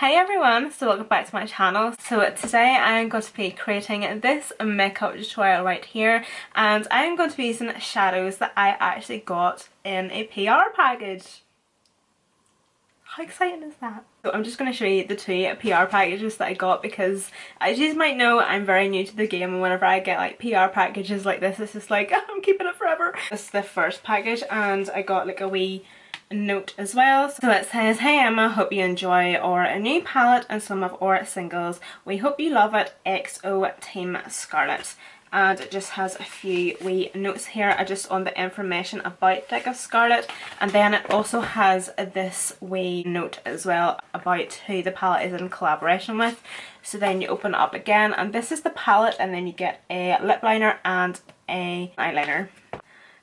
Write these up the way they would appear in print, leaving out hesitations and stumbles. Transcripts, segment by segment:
Hey everyone, so welcome back to my channel. So today I am going to be creating this makeup tutorial right here, and I am going to be using shadows that I actually got in a PR package. How exciting is that? So I'm just going to show you the two PR packages that I got, because as you might know, I'm very new to the game, and whenever I get like PR packages like this, it's just like I'm keeping it forever. This is the first package, and I got like a wee note as well. So it says, "Hey Emma, hope you enjoy our new palette and some of our singles. We hope you love it. XO Team Scarlet." And it just has a few wee notes here just on the information about Scarlet, and then it also has this wee note as well about who the palette is in collaboration with. So then you open it up again, and this is the palette, and then you get a lip liner and a eyeliner.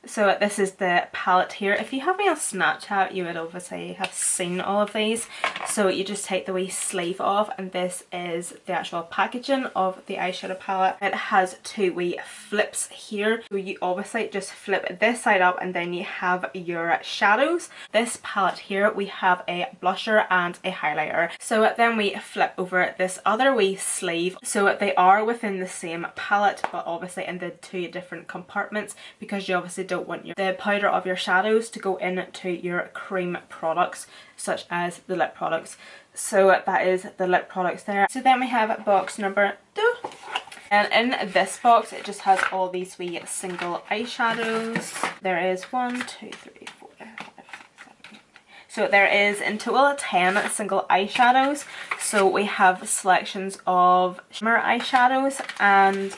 So this is the palette here. If you have me on Snapchat, you would obviously have seen all of these. So you just take the wee sleeve off, and this is the actual packaging of the eyeshadow palette. It has two wee flips here. So you obviously just flip this side up, and then you have your shadows. This palette here, we have a blusher and a highlighter. So then we flip over this other wee sleeve. So they are within the same palette, but obviously in the two different compartments, because you obviously don't want the powder of your shadows to go into your cream products, such as the lip products. So that is the lip products there. So then we have box number 2, and in this box it just has all these wee single eyeshadows. There is 1, 2, 3, 4, 5, 6, 7. So there is in total 10 single eyeshadows. So we have selections of shimmer eyeshadows, and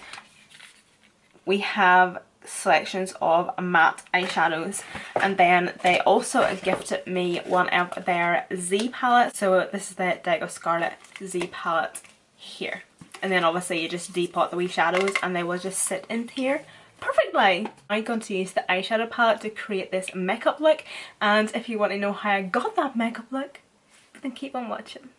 we have selections of matte eyeshadows, and then they also gifted me one of their Z palettes. So this is the Scarlet Z palette here, and then obviously you just depot the wee shadows and they will just sit in here perfectly. I'm going to use the eyeshadow palette to create this makeup look, and if you want to know how I got that makeup look, then keep on watching.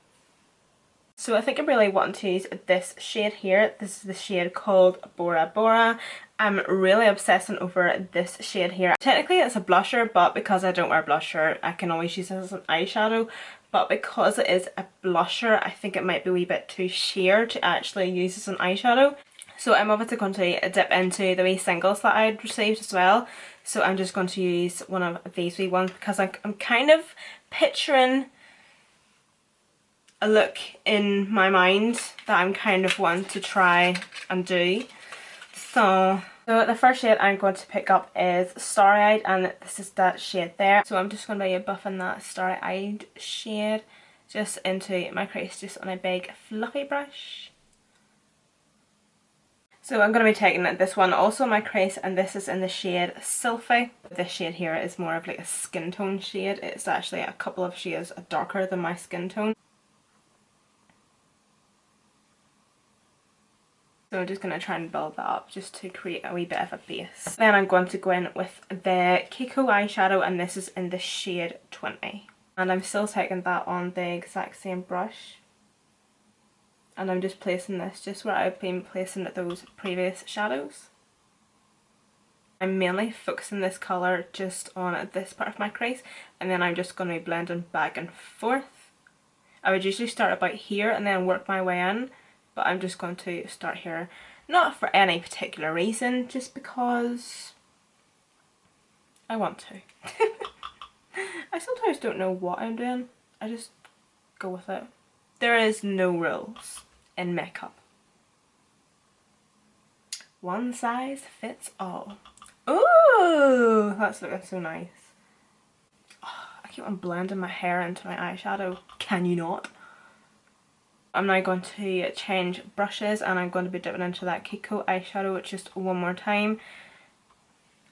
So I think I really want to use this shade here. This is the shade called Bora Bora. I'm really obsessing over this shade here. Technically it's a blusher, but because I don't wear blusher, I can always use this as an eyeshadow. But because it is a blusher, I think it might be a wee bit too sheer to actually use as an eyeshadow. So I'm obviously going to dip into the wee singles that I'd received as well. So I'm just going to use one of these wee ones, because I'm kind of picturing a look in my mind that I'm kind of wanting to try and do. So the first shade I'm going to pick up is Starry Eyed, and this is that shade there. So I'm just going to be buffing that Starry Eyed shade just into my crease, just on a big fluffy brush. So I'm going to be taking this one also in my crease, and this is in the shade Sylphy. This shade here is more of like a skin tone shade. It's actually a couple of shades darker than my skin tone. So I'm just going to try and build that up just to create a wee bit of a base. Then I'm going to go in with the Kiko eyeshadow, and this is in the shade 20. And I'm still taking that on the exact same brush. And I'm just placing this just where I've been placing those previous shadows. I'm mainly focusing this colour just on this part of my crease, and then I'm just going to be blending back and forth. I would usually start about here and then work my way in. But I'm just going to start here, not for any particular reason, just because I want to. I sometimes don't know what I'm doing, I just go with it. There is no rules in makeup. One size fits all. Ooh, that's looking so nice. Oh, I keep on blending my hair into my eyeshadow. Can you not? I'm now going to change brushes, and I'm going to be dipping into that Kiko eyeshadow just one more time.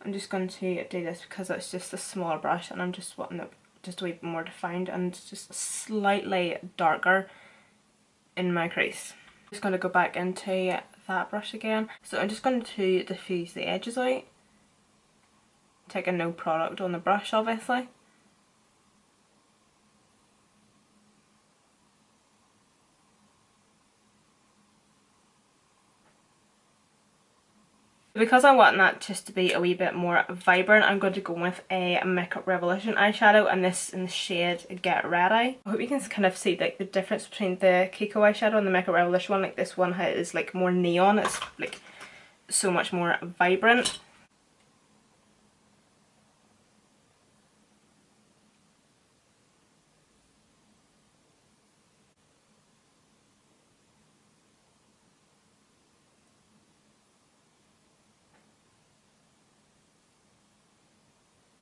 I'm just going to do this because it's just a smaller brush, and I'm just wanting it just a wee bit more defined and just slightly darker in my crease. I'm just going to go back into that brush again. So I'm just going to diffuse the edges out. Taking no product on the brush, obviously. Because I want that just to be a wee bit more vibrant, I'm going to go with a Makeup Revolution eyeshadow, and this in the shade Get Ready. I hope you can kind of see like the difference between the Kiko eyeshadow and the Makeup Revolution one. Like this one is like more neon, it's like so much more vibrant.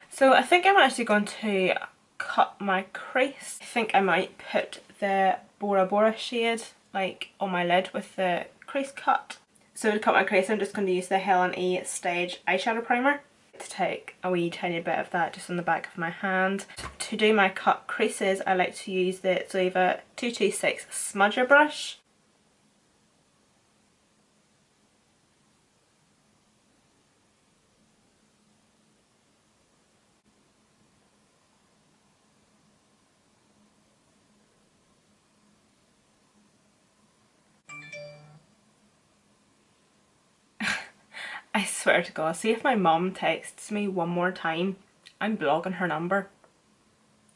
So I think I'm actually going to cut my crease. I think I might put the Bora Bora shade like on my lid with the crease cut. So to cut my crease, I'm just going to use the Helen E Stage eyeshadow primer. To take a wee tiny bit of that just on the back of my hand. To do my cut creases, I like to use the Zoeva 226 smudger brush. I swear to God, see if my mum texts me one more time, I'm blocking her number.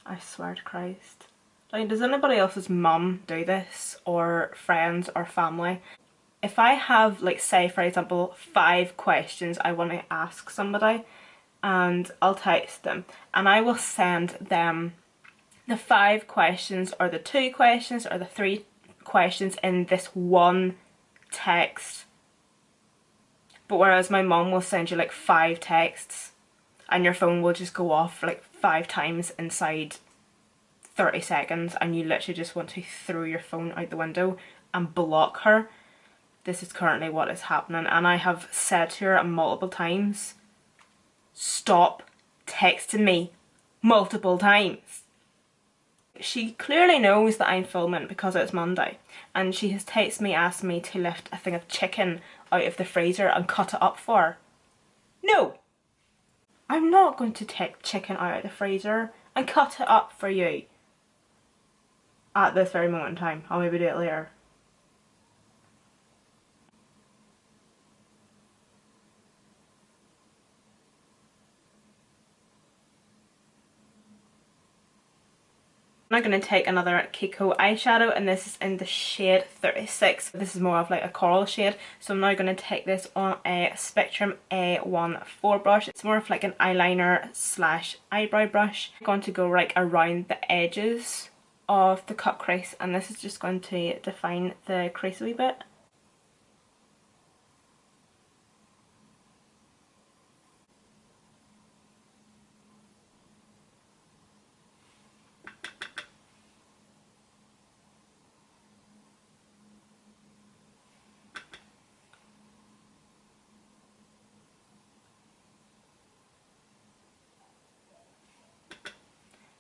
I swear to Christ. Like, does anybody else's mum do this, or friends or family? If I have, like, say for example 5 questions I want to ask somebody, and I'll text them and I will send them the 5 questions or the 2 questions or the 3 questions in this one text. But whereas my mum will send you like 5 texts and your phone will just go off like 5 times inside 30 seconds and you literally just want to throw your phone out the window and block her. This is currently what is happening, and I have said to her multiple times, stop texting me multiple times. She clearly knows that I'm filming because it's Monday, and she has texted me asking me to lift a thing of chicken out of the freezer and cut it up for her. No! I'm not going to take chicken out of the freezer and cut it up for you at this very moment in time. I'll maybe do it later. I'm going to take another Kiko eyeshadow, and this is in the shade 36. This is more of like a coral shade, so I'm now going to take this on a Spectrum A14 brush. It's more of like an eyeliner slash eyebrow brush. I'm going to go like around the edges of the cut crease, and this is just going to define the crease a wee bit.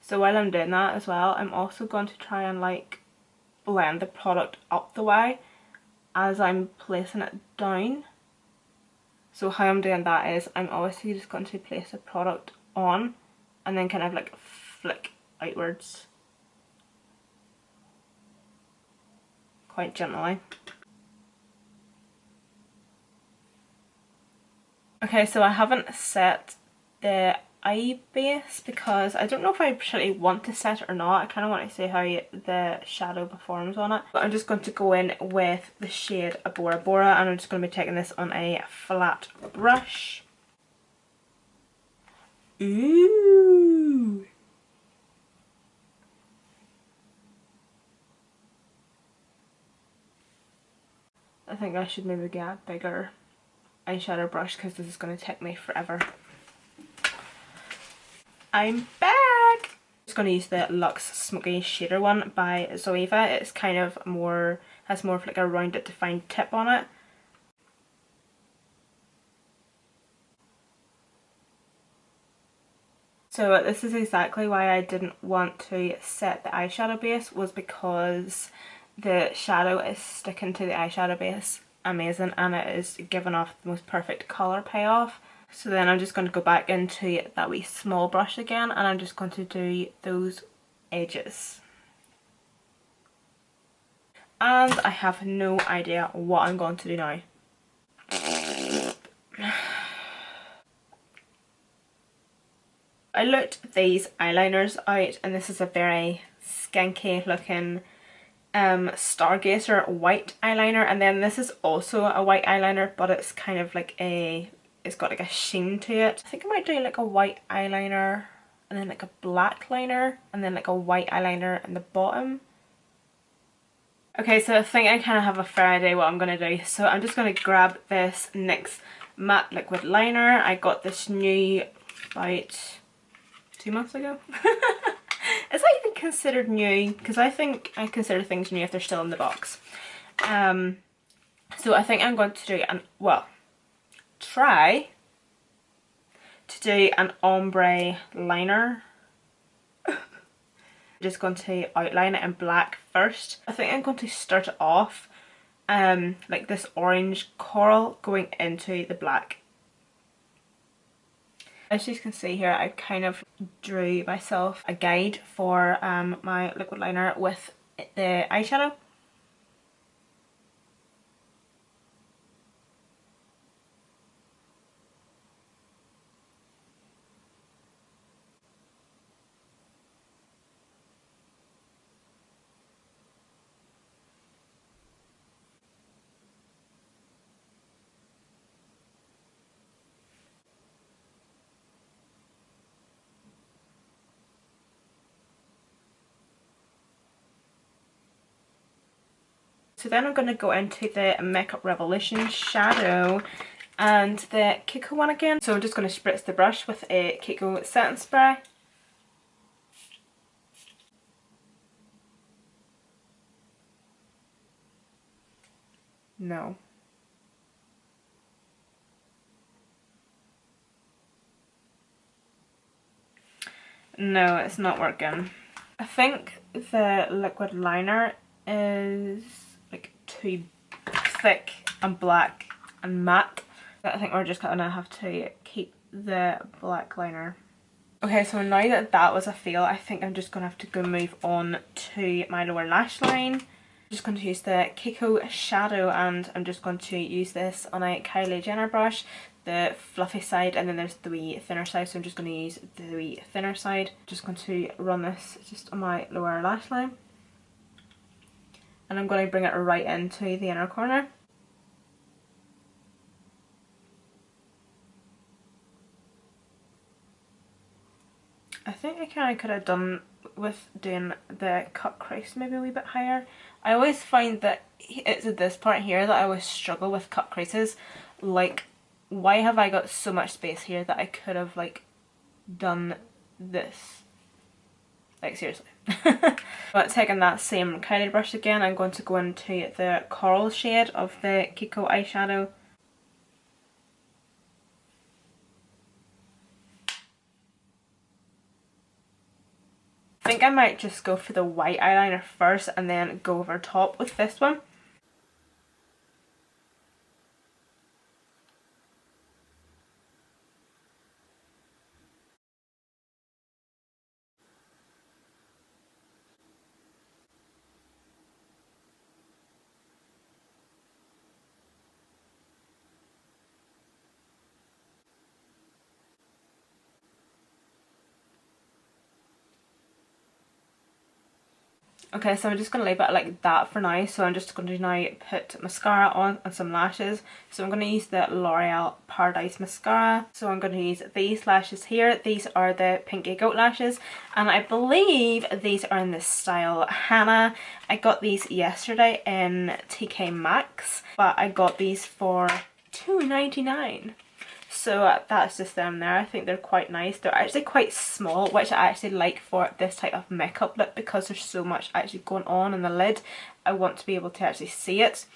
So while I'm doing that as well, I'm also going to try and like blend the product up the way as I'm placing it down. So how I'm doing that is I'm obviously just going to place the product on and then kind of like flick outwards quite gently. Okay, so I haven't set the eye base because I don't know if I particularly want to set it or not. I kind of want to see how the shadow performs on it. But I'm just going to go in with the shade Bora Bora, and I'm just going to be taking this on a flat brush. Ooh! I think I should maybe get a bigger eyeshadow brush because this is going to take me forever. I'm back! I'm just going to use the Luxe Smoky Shader one by Zoeva. It's kind of more, has more of like a rounded defined tip on it. So this is exactly why I didn't want to set the eyeshadow base, was because the shadow is sticking to the eyeshadow base amazing, and it is giving off the most perfect colour payoff. So then I'm just going to go back into that wee small brush again, and I'm just going to do those edges. And I have no idea what I'm going to do now. I looked these eyeliners out, and this is a very skanky looking Stargazer white eyeliner, and then this is also a white eyeliner, but it's kind of like it's got like a sheen to it. I think I might do like a white eyeliner and then like a black liner and then like a white eyeliner in the bottom. Okay, so I think I kind of have a fair idea what I'm going to do. So I'm just going to grab this NYX matte liquid liner. I got this new about 2 months ago. Is that even considered new? Because I think I consider things new if they're still in the box. So I think I'm going to do try to do an ombre liner. Just going to outline it in black first. I think I'm going to start it off like this orange coral going into the black. As you can see here, I kind of drew myself a guide for my liquid liner with the eyeshadow. So then I'm going to go into the Makeup Revolution shadow and the Kiko one again. So I'm just going to spritz the brush with a Kiko setting spray. No. No, it's not working. I think the liquid liner is like too thick and black and matte. I think we're just gonna have to keep the black liner. Okay, so now that that was a fail, I think I'm just gonna have to go move on to my lower lash line. I'm just going to use the Kiko shadow, and I'm just going to use this on a Kylie Jenner brush, the fluffy side, and then there's the wee thinner side, so I'm just going to use the wee thinner side. Just going to run this just on my lower lash line, and I'm going to bring it right into the inner corner. I think I kind of could have done with doing the cut crease maybe a wee bit higher. I always find that it's at this part here that I always struggle with cut creases. Like, why have I got so much space here that I could have like done this? Like, seriously. But taking that same Kylie brush again, I'm going to go into the coral shade of the Kiko eyeshadow. I think I might just go for the white eyeliner first and then go over top with this one. Okay, so I'm just going to leave it like that for now. So I'm just going to now put mascara on and some lashes. So I'm going to use the L'Oreal Paradise Mascara. So I'm going to use these lashes here. These are the Pinky Goat lashes, and I believe these are in the style Hannah. I got these yesterday in TK Maxx, but I got these for $2.99. So that's just them there. I think they're quite nice. They're actually quite small, which I actually like for this type of makeup look, because there's so much actually going on in the lid. I want to be able to actually see it.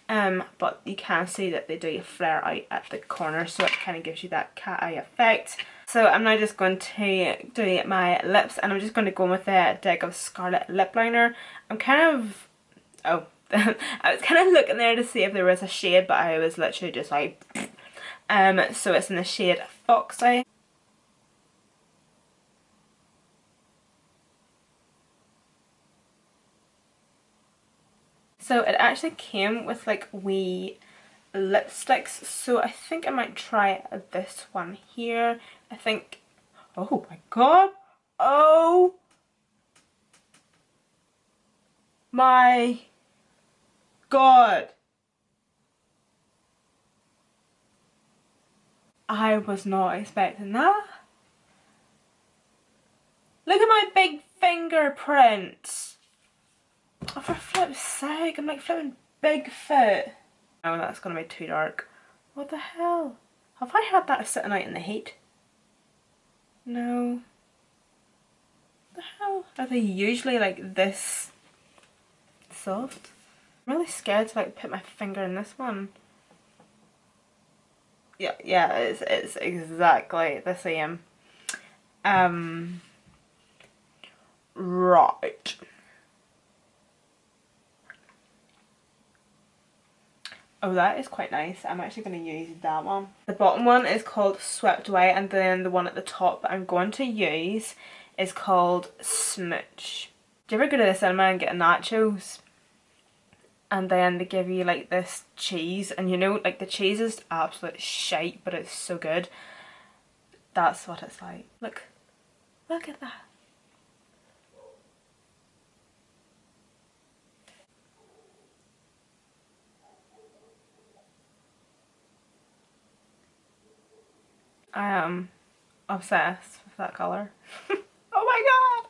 But you can see that they do flare out at the corner, so it kind of gives you that cat eye effect. So I'm now just going to do my lips, and I'm just going to go in with a dig of Scarlet lip liner. I'm kind of... oh, I was kind of looking there to see if there was a shade, but I was literally just like... so it's in the shade Foxy. So it actually came with like wee lipsticks, so I think I might try this one here. I think, Oh my god. Oh my god. I was not expecting that. Look at my big fingerprints. Oh, for flip's sake, I'm like flipping Bigfoot. Oh, that's gonna be too dark. What the hell? Have I had that sitting out in the heat? No. What the hell? Are they usually like this soft? I'm really scared to like put my finger in this one. Yeah, it's exactly the same. Right. Oh, that is quite nice. I'm actually going to use that one. The bottom one is called Swept Away, and then the one at the top that I'm going to use is called Smooch. Do you ever go to the cinema and get nachos? And then they give you like this cheese, and you know, like the cheese is absolute shite, but it's so good. That's what it's like. Look at that. I am obsessed with that colour. Oh my god!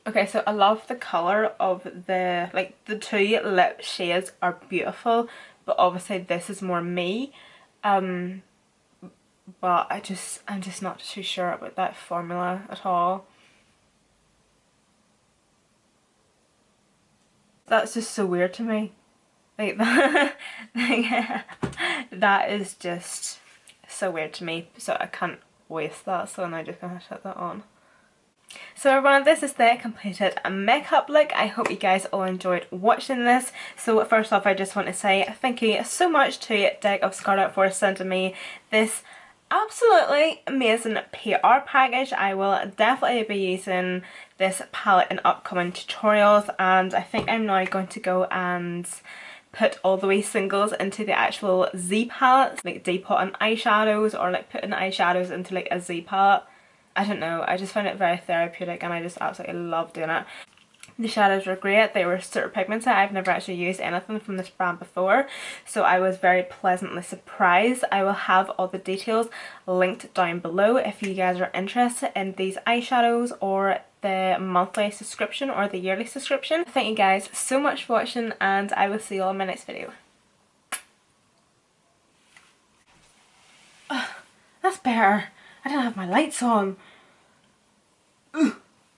Okay, so I love the colour of the, like the two lip shades are beautiful, but obviously this is more me. But I'm just not too sure about that formula at all. That's just so weird to me. Like that, like, that is just so weird to me, so I can't waste that, so I'm now just gonna put that on. So everyone, this is the completed makeup look. I hope you guys all enjoyed watching this. So first off, I just want to say thank you so much to Deck of Scarlet for sending me this absolutely amazing PR package. I will definitely be using this palette in upcoming tutorials, and I think I'm now going to go and put all the wee singles into the actual Z palettes, like depot on eyeshadows, or like putting eyeshadows into like a Z palette. I don't know, I just find it very therapeutic and I just absolutely love doing it. The shadows were great, they were super pigmented. I've never actually used anything from this brand before, so I was very pleasantly surprised. I will have all the details linked down below if you guys are interested in these eyeshadows or the monthly subscription or the yearly subscription. Thank you guys so much for watching, and I will see you all in my next video. That's better. I didn't have my lights on. Ugh.